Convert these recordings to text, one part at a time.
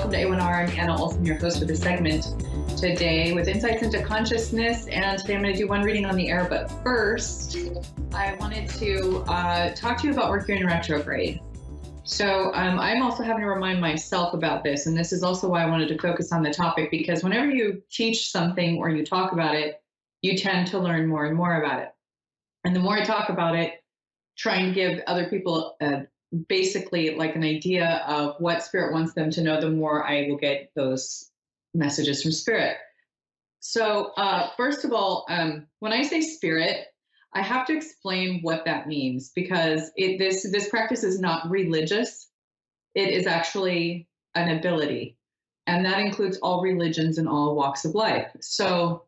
welcome to A1R. I'm Anna Olsen, your host for this segment today with insights into consciousness. And today I'm going to do one reading on the air. But first, I wanted to talk to you about Mercury in retrograde. So I'm also having to remind myself about this. And this is also why I wanted to focus on the topic, because whenever you teach something or you talk about it, you tend to learn more and more about it. And the more I talk about it, trying to give other people basically like an idea of what spirit wants them to know, the more I will get those messages from spirit. So first of all, when I say spirit, I have to explain what that means, because this practice is not religious. It is actually an ability, and that includes all religions and all walks of life. So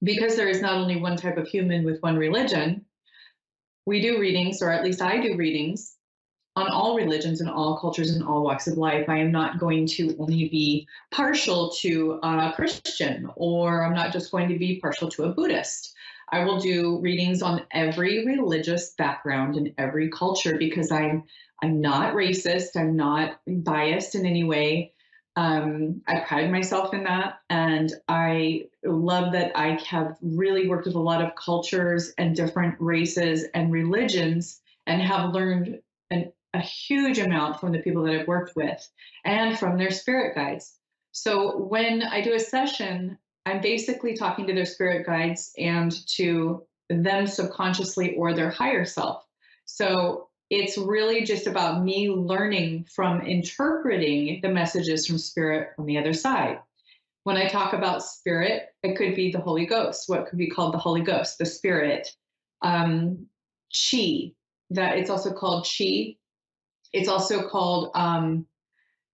because there is not only one type of human with one religion, we do readings, or at least I do readings, on all religions and all cultures and all walks of life. I am not going to only be partial to a Christian, or I'm not just going to be partial to a Buddhist. I will do readings on every religious background and every culture, because I'm not racist. I'm not biased in any way. I pride myself in that. And I love that I have really worked with a lot of cultures and different races and religions, and have learned a huge amount from the people that I've worked with and from their spirit guides. So when I do a session, I'm basically talking to their spirit guides and to them subconsciously or their higher self. So it's really just about me learning from interpreting the messages from spirit on the other side. When I talk about spirit, it could be the Holy Ghost, what could be called the Holy Ghost, the spirit, chi, that it's also called chi. It's also called,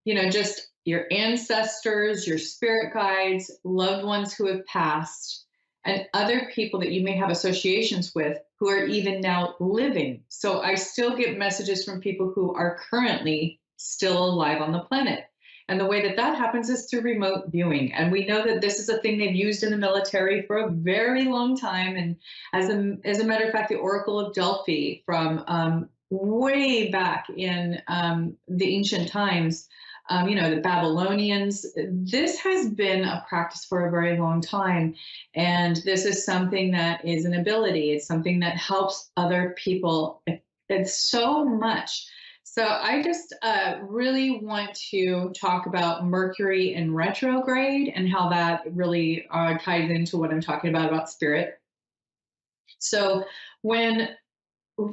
just your ancestors, your spirit guides, loved ones who have passed, and other people that you may have associations with who are even now living. So I still get messages from people who are currently still alive on the planet. And the way that that happens is through remote viewing. And we know that this is a thing they've used in the military for a very long time. And as a matter of fact, the Oracle of Delphi from way back in the ancient times, the Babylonians, this has been a practice for a very long time. And this is something that is an ability. It's something that helps other people. It's so much. So I just really want to talk about Mercury in retrograde and how that really ties into what I'm talking about spirit. So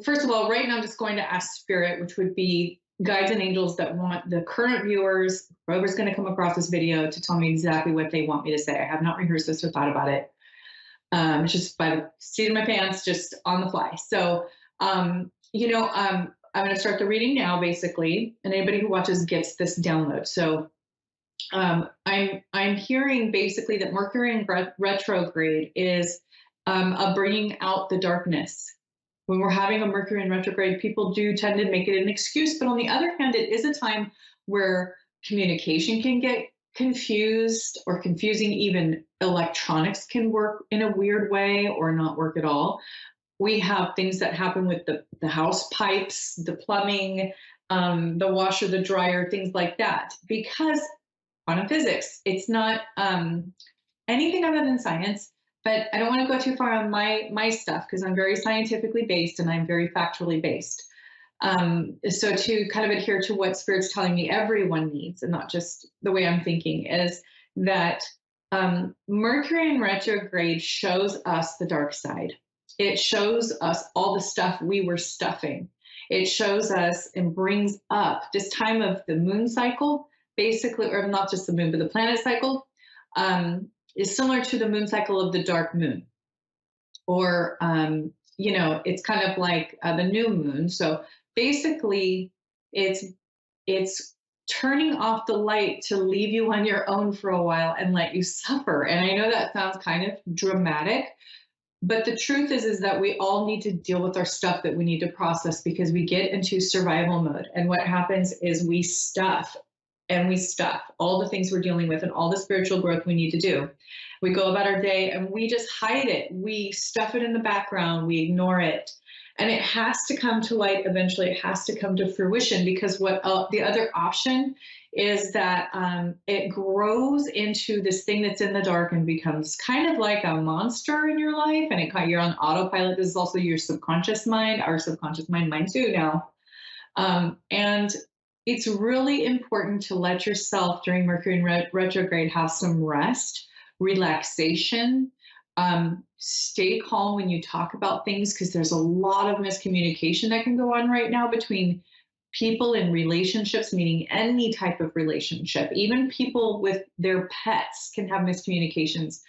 first of all, right now I'm just going to ask spirit, which would be guides and angels that want the current viewers, whoever's going to come across this video, to tell me exactly what they want me to say. I have not rehearsed this or thought about it. Just by the seat of my pants, just on the fly. So, I'm going to start the reading now, basically, and anybody who watches gets this download. So I'm hearing basically that Mercury in retrograde is a bringing out the darkness. When we're having a Mercury in retrograde, people do tend to make it an excuse. But on the other hand, it is a time where communication can get confused or confusing. Even electronics can work in a weird way or not work at all. We have things that happen with the house pipes, the plumbing, the washer, the dryer, things like that. Because quantum physics, it's not anything other than science. But I don't want to go too far on my stuff, because I'm very scientifically based and I'm very factually based. So to kind of adhere to what Spirit's telling me everyone needs, and not just the way I'm thinking, is that Mercury in retrograde shows us the dark side. It shows us all the stuff we were stuffing. It shows us and brings up this time of the moon cycle, basically, or not just the moon, but the planet cycle, is similar to the moon cycle of the dark moon. Or, it's kind of like the new moon. So basically, it's turning off the light to leave you on your own for a while and let you suffer. And I know that sounds kind of dramatic, but the truth is that we all need to deal with our stuff that we need to process, because we get into survival mode. And what happens is we stuff all the things we're dealing with and all the spiritual growth we need to do. We go about our day and we just hide it. We stuff it in the background. We ignore it. And it has to come to light eventually. It has to come to fruition, because what the other option is that it grows into this thing that's in the dark and becomes kind of like a monster in your life. And you're on autopilot. This is also your subconscious mind, our subconscious mind, mine too now. And it's really important to let yourself during Mercury in retrograde have some rest, relaxation. Stay calm when you talk about things, because there's a lot of miscommunication that can go on right now between people in relationships, meaning any type of relationship. Even people with their pets can have miscommunications.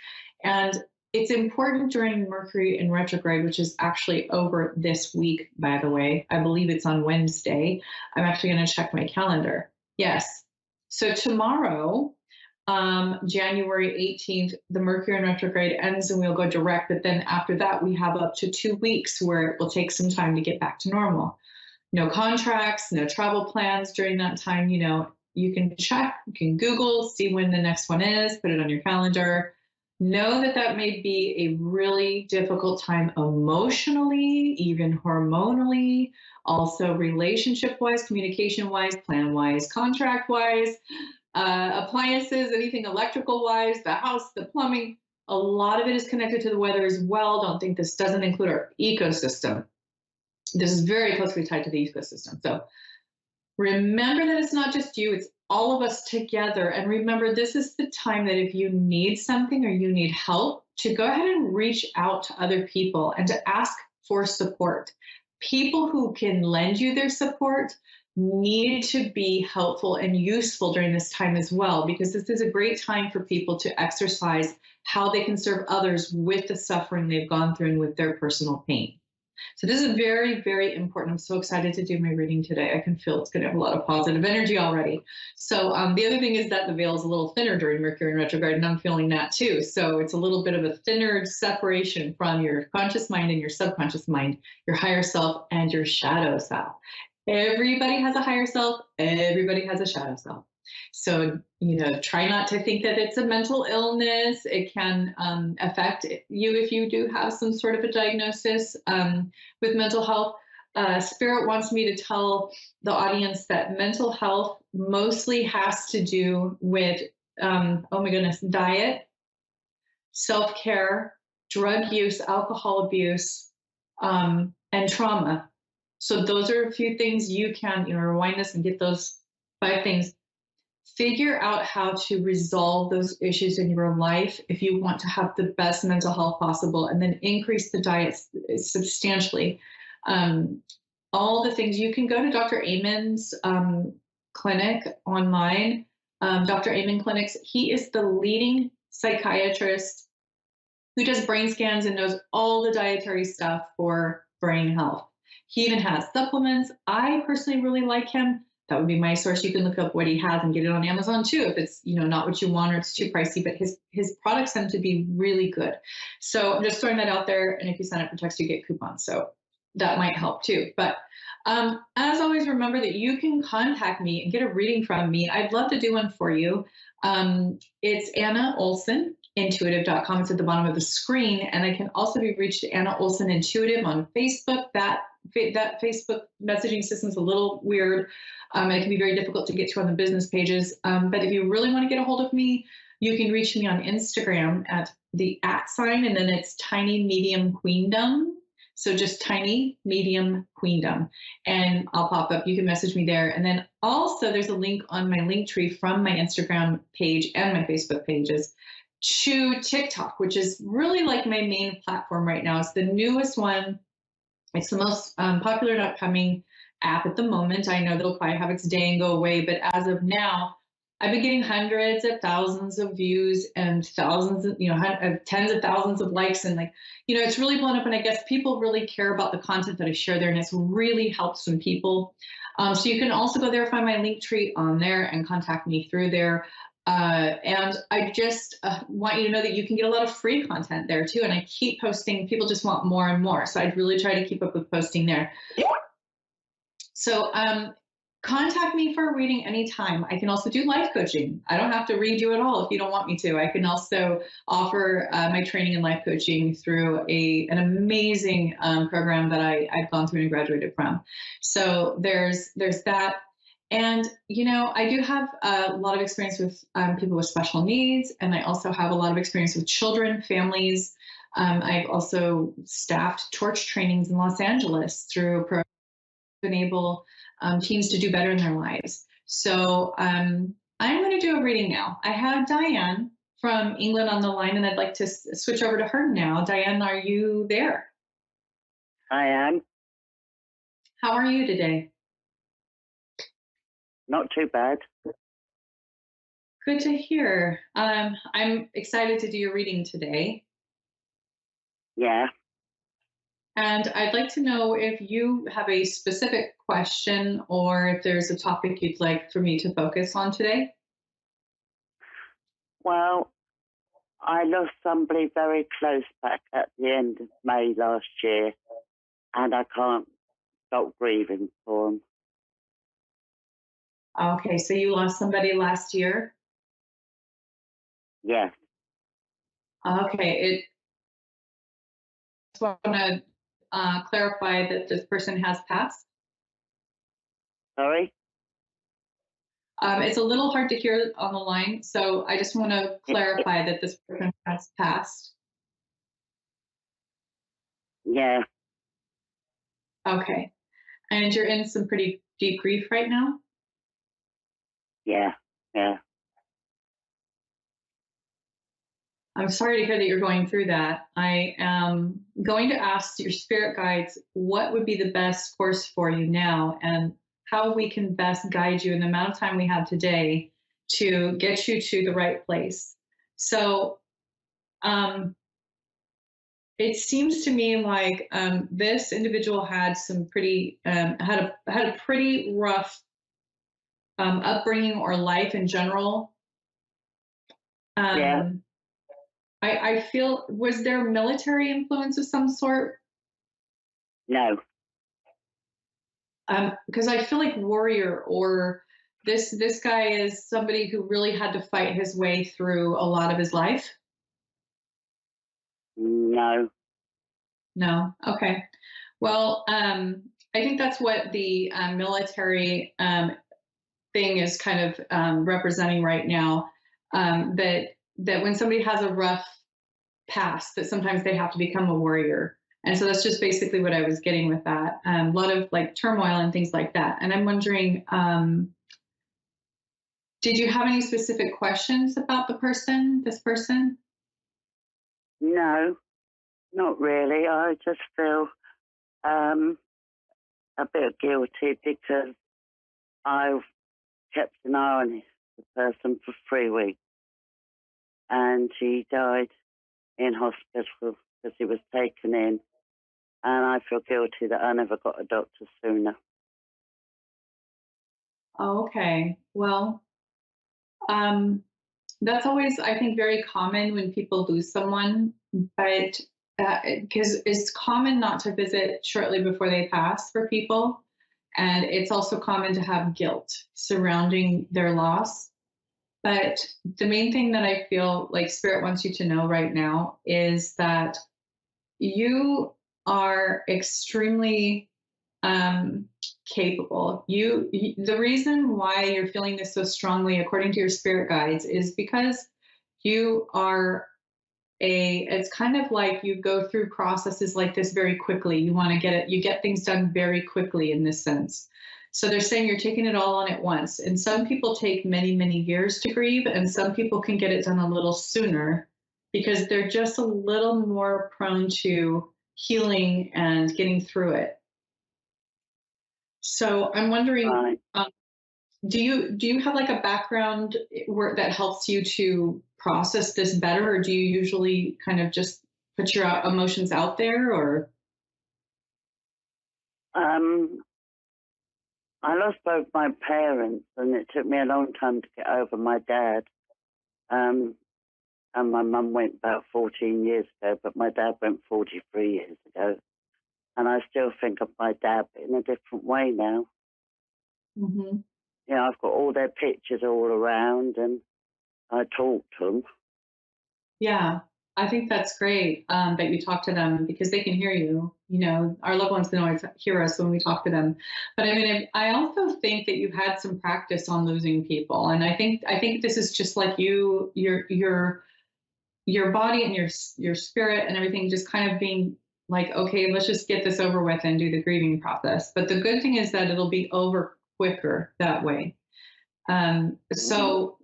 And it's important during Mercury in retrograde, which is actually over this week, by the way. I believe it's on Wednesday. I'm actually going to check my calendar. Yes. So tomorrow, January 18th, the Mercury in retrograde ends and we'll go direct. But then after that, we have up to 2 weeks where it will take some time to get back to normal. No contracts, no travel plans during that time. You can check, you can Google, see when the next one is, put it on your calendar. Know that may be a really difficult time emotionally, even hormonally, also relationship-wise, communication-wise, plan-wise, contract-wise, appliances, anything electrical-wise, the house, the plumbing. A lot of it is connected to the weather as well. Don't think this doesn't include our ecosystem. This is very closely tied to the ecosystem. So remember that it's not just you, it's all of us together. And remember, this is the time that if you need something or you need help, to go ahead and reach out to other people and to ask for support. People who can lend you their support need to be helpful and useful during this time as well, because this is a great time for people to exercise how they can serve others with the suffering they've gone through and with their personal pain. So this is very, very important. I'm so excited to do my reading today. I can feel it's going to have a lot of positive energy already. So the other thing is that the veil is a little thinner during Mercury in retrograde, and I'm feeling that too. So it's a little bit of a thinner separation from your conscious mind and your subconscious mind, your higher self and your shadow self. Everybody has a higher self. Everybody has a shadow self. So, try not to think that it's a mental illness. It can affect you if you do have some sort of a diagnosis with mental health. Spirit wants me to tell the audience that mental health mostly has to do with, diet, self-care, drug use, alcohol abuse, and trauma. So those are a few things you can, rewind this and get those 5 things. Figure out how to resolve those issues in your life if you want to have the best mental health possible, and then increase the diet substantially. All the things, you can go to Dr. Amen's clinic online, Dr. Amen Clinics. He is the leading psychiatrist who does brain scans and knows all the dietary stuff for brain health. He even has supplements. I personally really like him. That would be my source. You can look up what he has and get it on Amazon too, if it's not what you want or it's too pricey. But his products tend to be really good. So I'm just throwing that out there. And if you sign up for text, you get coupons. So that might help too. But as always, remember that you can contact me and get a reading from me. I'd love to do one for you. It's Anna Olsen, intuitive.com. It's at the bottom of the screen. And I can also be reached at Anna Olsen Intuitive on Facebook. That Facebook messaging system is a little weird. And it can be very difficult to get to on the business pages. But if you really want to get a hold of me, you can reach me on Instagram at the @ and then it's Tiny Medium Queendom. So just Tiny Medium Queendom, and I'll pop up. You can message me there. And then also there's a link on my link tree from my Instagram page and my Facebook pages to TikTok, which is really like my main platform right now. It's the newest one. It's the most popular and upcoming app at the moment. I know that it'll probably have its day and go away, but as of now, I've been getting hundreds of thousands of views and thousands of, tens of thousands of likes. And it's really blown up. And I guess people really care about the content that I share there, and it's really helped some people. So you can also go there, find my link tree on there and contact me through there. And I just want you to know that you can get a lot of free content there too. And I keep posting. People just want more and more. So I'd really try to keep up with posting there. So Contact me for a reading anytime. I can also do life coaching. I don't have to read you at all if you don't want me to. I can also offer my training in life coaching through an amazing program that I've gone through and graduated from. So there's that. And I do have a lot of experience with people with special needs, and I also have a lot of experience with children, families. I've also staffed torch trainings in Los Angeles through a program to enable teens to do better in their lives. So I'm going to do a reading now. I have Diane from England on the line, and I'd like to switch over to her now. Diane, are you there? I am. How are you today? Not too bad. Good to hear. I'm excited to do your reading today. Yeah. And I'd like to know if you have a specific question or if there's a topic you'd like for me to focus on today. Well, I lost somebody very close back at the end of May last year, and I can't stop grieving for them. Okay, so you lost somebody last year. Yes. Okay, just want to clarify that this person has passed. Sorry? It's a little hard to hear on the line, so I just want to clarify that this person has passed. Yeah. Okay, and you're in some pretty deep grief right now. Yeah. Yeah. I'm sorry to hear that you're going through that. I am going to ask your spirit guides what would be the best course for you now and how we can best guide you in the amount of time we have today to get you to the right place. So, it seems to me like this individual had some pretty had a pretty rough upbringing or life in general. Yeah. Um, I feel, was there military influence of some sort? No. Because I feel like warrior, or this guy is somebody who really had to fight his way through a lot of his life. No. No, okay. Well, I think that's what the military thing is kind of representing right now. That when somebody has a rough past, that sometimes they have to become a warrior. And so that's just basically what I was getting with that. A lot of like turmoil and things like that. And I'm wondering, did you have any specific questions about this person? No. Not really. I just feel um, a bit guilty because I've kept an eye on the person for 3 weeks, and he died in hospital because he was taken in, and I feel guilty that I never got a doctor sooner. Oh, okay. Well, um, that's always, I think, very common when people lose someone, but because it's common not to visit shortly before they pass for people. And it's also common to have guilt surrounding their loss. But the main thing that I feel like Spirit wants you to know right now is that you are extremely capable. The reason why you're feeling this so strongly, according to your spirit guides, is because you are it's kind of like you go through processes like this very quickly. You want to get it, you get things done very quickly in this sense. So they're saying you're taking it all on at once. And some people take many, many years to grieve, and some people can get it done a little sooner because they're just a little more prone to healing and getting through it. So I'm wondering, Right. do you have like a background where that helps you to process this better, or do you usually kind of just put your emotions out there, or? Um, I lost both my parents, and it took me a long time to get over my dad. Um, and my mum went about 14 years ago, but my dad went 43 years ago. And I still think of my dad, but in a different way now. Hmm. You know, I've got all their pictures all around, and I talk to them. Yeah, I think that's great that you talk to them because they can hear you. You know, our loved ones can always hear us when we talk to them. But I mean, I also think that you've had some practice on losing people, and I think this is just like your body and your spirit and everything just kind of being like, okay, let's just get this over with and do the grieving process. But the good thing is that it'll be over quicker that way. Mm. So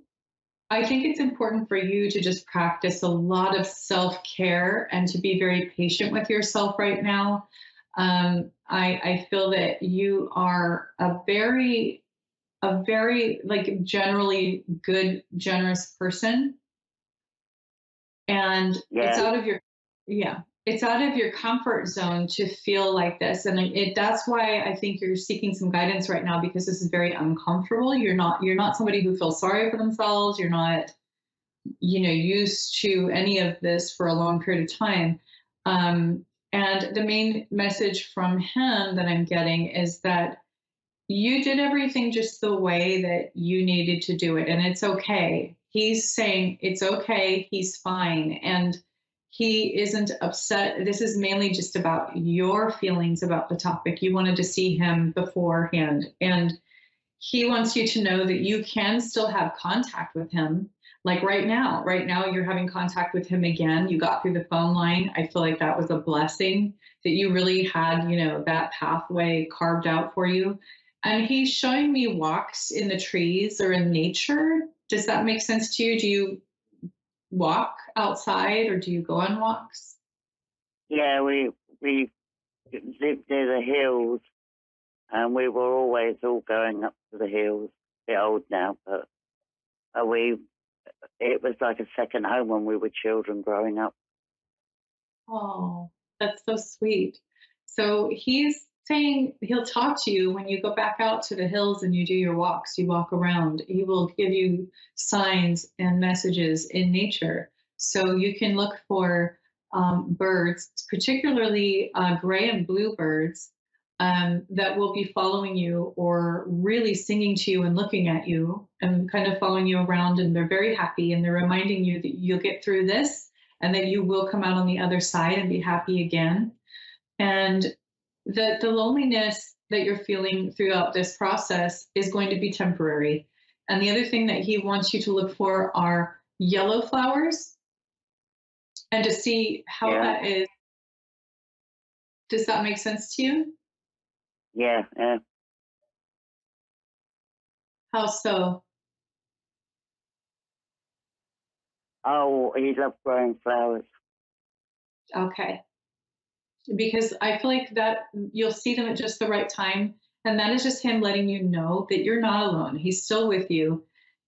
I think it's important for you to just practice a lot of self care and to be very patient with yourself right now. I feel that you are a very like generally good, generous person, and it's Yeah, out of your yeah, it's out of your comfort zone to feel like this, and that's why I think you're seeking some guidance right now because this is very uncomfortable. You're not somebody who feels sorry for themselves. You're not used to any of this for a long period of time. Um, and the main message from him that I'm getting is that you did everything just the way that you needed to do it, and it's okay. He's saying it's okay, he's fine, and he isn't upset. This is mainly just about your feelings about the topic. You wanted to see him beforehand, and he wants you to know that you can still have contact with him. Like right now you're having contact with him again. You got through the phone line. I feel like that was a blessing that you really had, that pathway carved out for you. And he's showing me walks in the trees or in nature. Does that make sense to you? Do you walk outside or do you go on walks? yeah, we lived near the hills, and we were always all going up to the hills. A bit old now, but we it was like a second home when we were children growing up. Oh, that's so sweet. So he's saying he'll talk to you when you go back out to the hills and you do your walks, you walk around. He will give you signs and messages in nature. So you can look for birds, particularly gray and blue birds, that will be following you or really singing to you and looking at you and kind of following you around. And they're very happy and they're reminding you that you'll get through this and that you will come out on the other side and be happy again. And the loneliness that you're feeling throughout this process is going to be temporary. And the other thing that he wants you to look for are yellow flowers and to see how Yeah, that is. Does that make sense to you? yeah, yeah. How so? Oh, he loved growing flowers. Okay. Because I feel like that you'll see them at just the right time. And that is just him letting you know that you're not alone. He's still with you.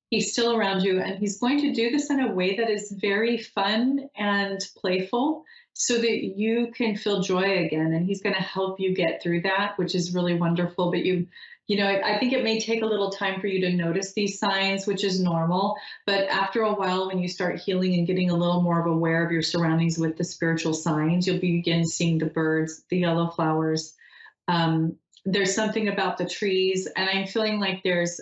He's still around you, and he's going to do this in a way that is very fun and playful so that you can feel joy again. And he's going to help you get through that, which is really wonderful. But I think it may take a little time for you to notice these signs, which is normal. But after a while, when you start healing and getting a little more of aware of your surroundings with the spiritual signs, you'll begin seeing the birds, the yellow flowers. There's something about the trees, and I'm feeling like there's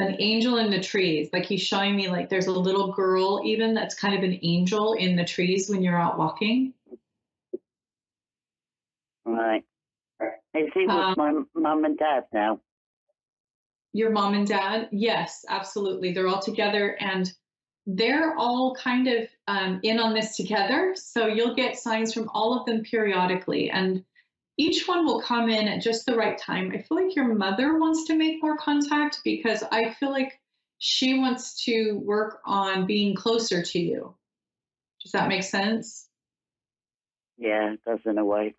an angel in the trees. Like he's showing me like there's a little girl even that's kind of an angel in the trees when you're out walking. Right. Is he with Um, my mum and dad now? your mom and dad, yes, absolutely. They're all together and they're all kind of in on this together. So you'll get signs from all of them periodically. And each one will come in at just the right time. I feel like your mother wants to make more contact because I feel like she wants to work on being closer to you. Does that make sense? Yeah, it does in a way.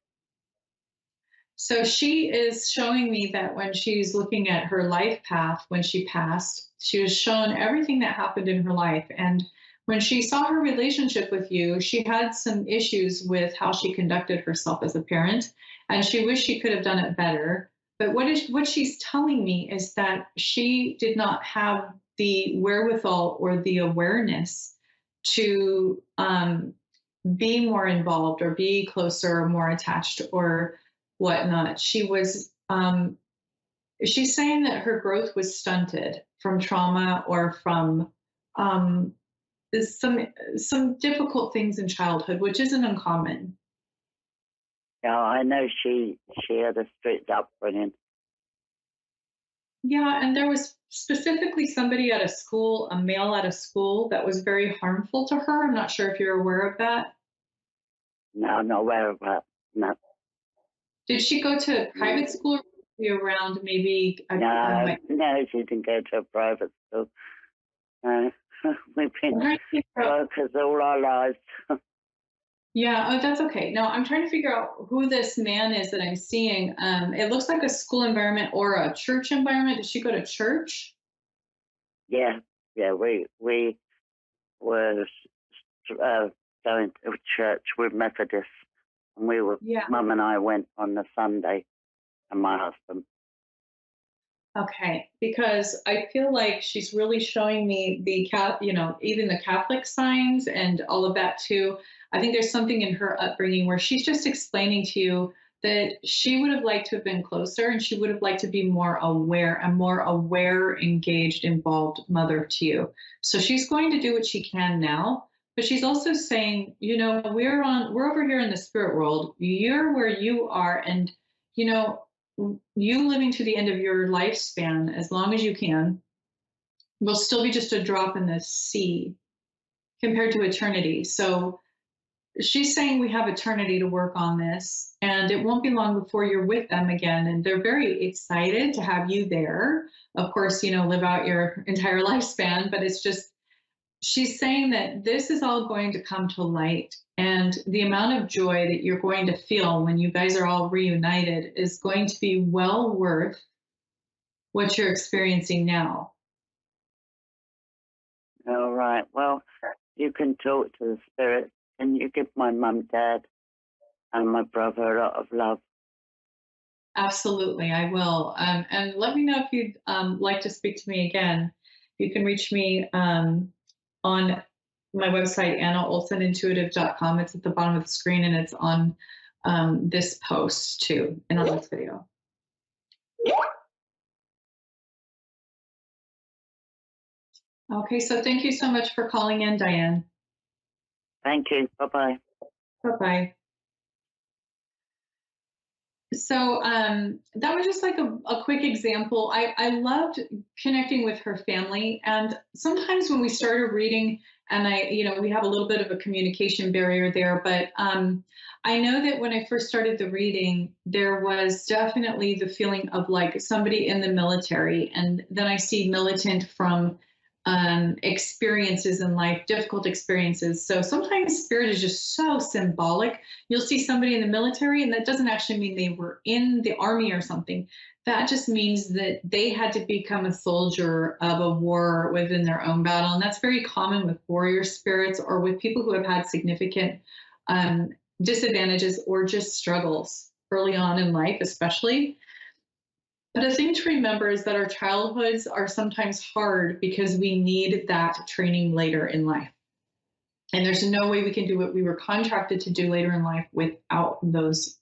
So she is showing me that when she's looking at her life path when she passed, she was shown everything that happened in her life. And when she saw her relationship with you, she had some issues with how she conducted herself as a parent, and she wished she could have done it better. But what she's telling me is that she did not have the wherewithal or the awareness to be more involved or be closer or more attached or whatnot. She was she's saying that her growth was stunted from trauma or from um, some some difficult things in childhood, which isn't uncommon. Yeah, I know she had a strict upbringing. Yeah, and there was specifically somebody at a school, a male at a school, that was very harmful to her. I'm not sure if you're aware of that. No, I'm not aware of that. No, Did she go to a private school or be around maybe no, like no, she didn't go to a private school. No, we've been I'm trying to figure out, workers all our lives. yeah, oh that's okay. No, I'm trying to figure out who this man is that I'm seeing. It looks like a school environment or a church environment. Did she go to church? Yeah, yeah, we were going to church with Methodists, and Yeah. Mum and I went on the Sunday, and my husband. Okay, because I feel like she's really showing me the even the Catholic signs and all of that too. I think there's something in her upbringing where she's just explaining to you that she would have liked to have been closer and she would have liked to be a more aware, engaged, involved mother to you. So she's going to do what she can now, but she's also saying, we're over here in the spirit world. You're where you are, and you know, you living to the end of your lifespan as long as you can will still be just a drop in the sea compared to eternity. So she's saying we have eternity to work on this, and it won't be long before you're with them again. And they're very excited to have you there. Of course, live out your entire lifespan, but it's just, she's saying that this is all going to come to light. And the amount of joy that you're going to feel when you guys are all reunited is going to be well worth what you're experiencing now. All right. Well, you can talk to the spirit, and you give my mum, dad, and my brother a lot of love. Absolutely, I will. And let me know if you'd like to speak to me again. You can reach me on my website, AnnaOlsenIntuitive.com. It's at the bottom of the screen, and it's on this post too, and on this video. Okay, so thank you so much for calling in, Diane. Thank you. Bye bye. Bye-bye. So that was just like a quick example. I loved connecting with her family. And sometimes when we started reading, and we have a little bit of a communication barrier there, but I know that when I first started the reading, there was definitely the feeling of like somebody in the military. And then I see militant from experiences in life, difficult experiences. So sometimes spirit is just so symbolic. You'll see somebody in the military, and that doesn't actually mean they were in the army or something. That just means that they had to become a soldier of a war within their own battle. And that's very common with warrior spirits or with people who have had significant disadvantages or just struggles early on in life, especially. But a thing to remember is that our childhoods are sometimes hard because we need that training later in life. And there's no way we can do what we were contracted to do later in life without those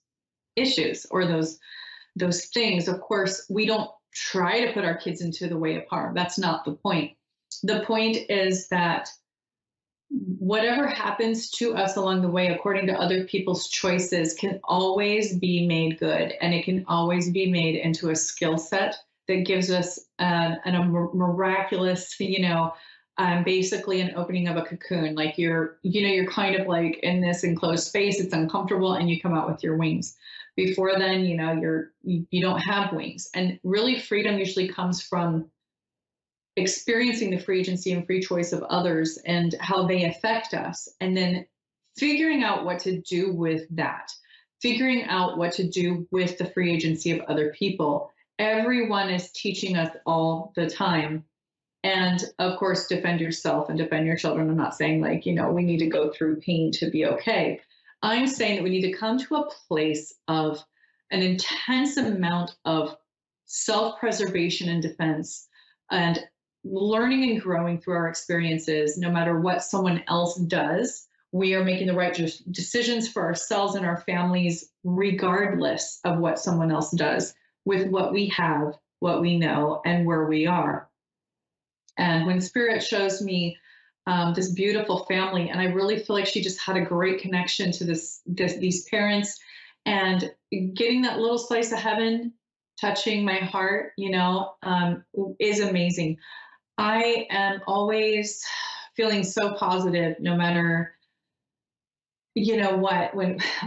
issues or those things. Of course, we don't try to put our kids into the way of harm. That's not the point. The point is that whatever happens to us along the way, according to other people's choices, can always be made good, and it can always be made into a skill set that gives us a miraculous, basically an opening of a cocoon. Like you're kind of like in this enclosed space, it's uncomfortable, and you come out with your wings. Before then, you don't have wings, and really freedom usually comes from experiencing the free agency and free choice of others and how they affect us, and then figuring out what to do with that, figuring out what to do with the free agency of other people. Everyone is teaching us all the time. And of course, defend yourself and defend your children. I'm not saying we need to go through pain to be okay. I'm saying that we need to come to a place of an intense amount of self-preservation and defense, and learning and growing through our experiences. No matter what someone else does, we are making the right decisions for ourselves and our families, regardless of what someone else does, with what we have what we know and where we are. And when Spirit shows me this beautiful family, and I really feel like she just had a great connection to these parents, and getting that little slice of heaven touching my heart, is amazing. I am always feeling so positive, no matter what,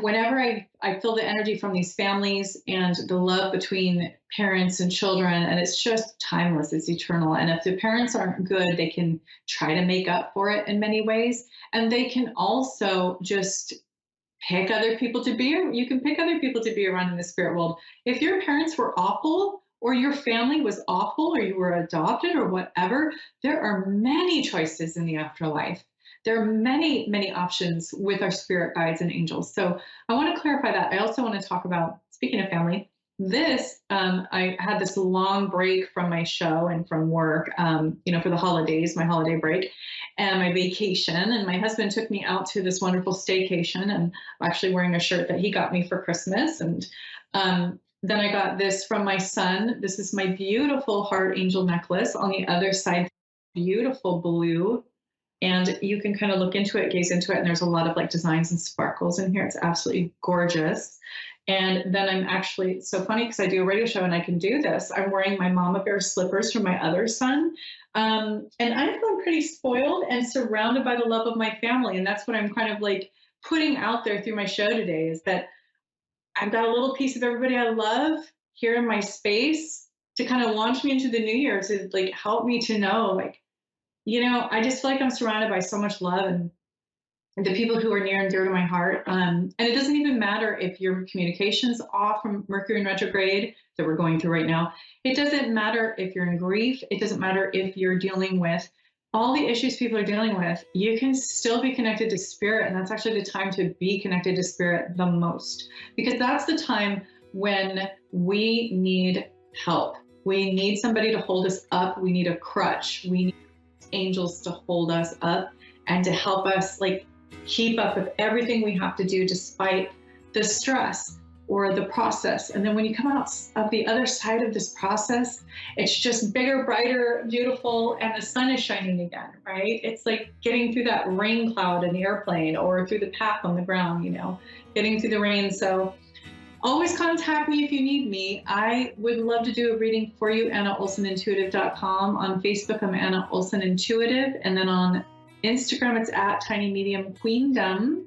whenever I feel the energy from these families and the love between parents and children, and it's just timeless, it's eternal. And if the parents aren't good, they can try to make up for it in many ways, and they can also just pick other people to be you can pick other people to be around in the spirit world. If your parents were awful, or your family was awful, or you were adopted, or whatever, there are many choices in the afterlife. There are many, many options with our spirit guides and angels. So I want to clarify that. I also want to talk about, speaking of family, I had this long break from my show and from work, for the holidays, my holiday break and my vacation. And my husband took me out to this wonderful staycation, and I'm actually wearing a shirt that he got me for Christmas. And then I got this from my son. This is my beautiful heart angel necklace. On the other side, beautiful blue. And you can kind of look into it, gaze into it, and there's a lot of like designs and sparkles in here. It's absolutely gorgeous. And then I'm actually, it's so funny because I do a radio show and I can do this. I'm wearing my mama bear slippers from my other son. And I'm feeling pretty spoiled and surrounded by the love of my family. And that's what I'm kind of like putting out there through my show today, is that I've got a little piece of everybody I love here in my space to kind of launch me into the new year, to like help me to know, like, I just feel like I'm surrounded by so much love, and the people who are near and dear to my heart. And it doesn't even matter if your communication's off from Mercury in retrograde that we're going through right now. It doesn't matter if you're in grief. It doesn't matter if you're dealing with all the issues people are dealing with. You can still be connected to spirit. And that's actually the time to be connected to spirit the most, because that's the time when we need help. We need somebody to hold us up. We need a crutch. We need angels to hold us up and to help us like keep up with everything we have to do despite the stress or the process. And then when you come out of the other side of this process, it's just bigger, brighter, beautiful, and the sun is shining again, right? It's like getting through that rain cloud in the airplane, or through the path on the ground, getting through the rain. So always contact me if you need me. I would love to do a reading for you. AnnaOlsenIntuitive.com. On Facebook, I'm Anna Olsen Intuitive. And then on Instagram, it's at Tiny Medium Queendom.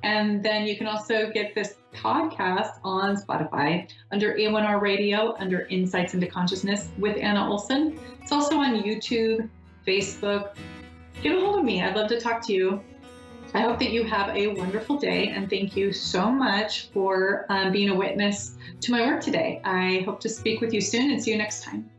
And then you can also get this podcast on Spotify under A1R Radio, under Insights into Consciousness with Anna Olsen. It's also on YouTube, Facebook. Get a hold of me. I'd love to talk to you. I hope that you have a wonderful day, and thank you so much for being a witness to my work today. I hope to speak with you soon, and see you next time.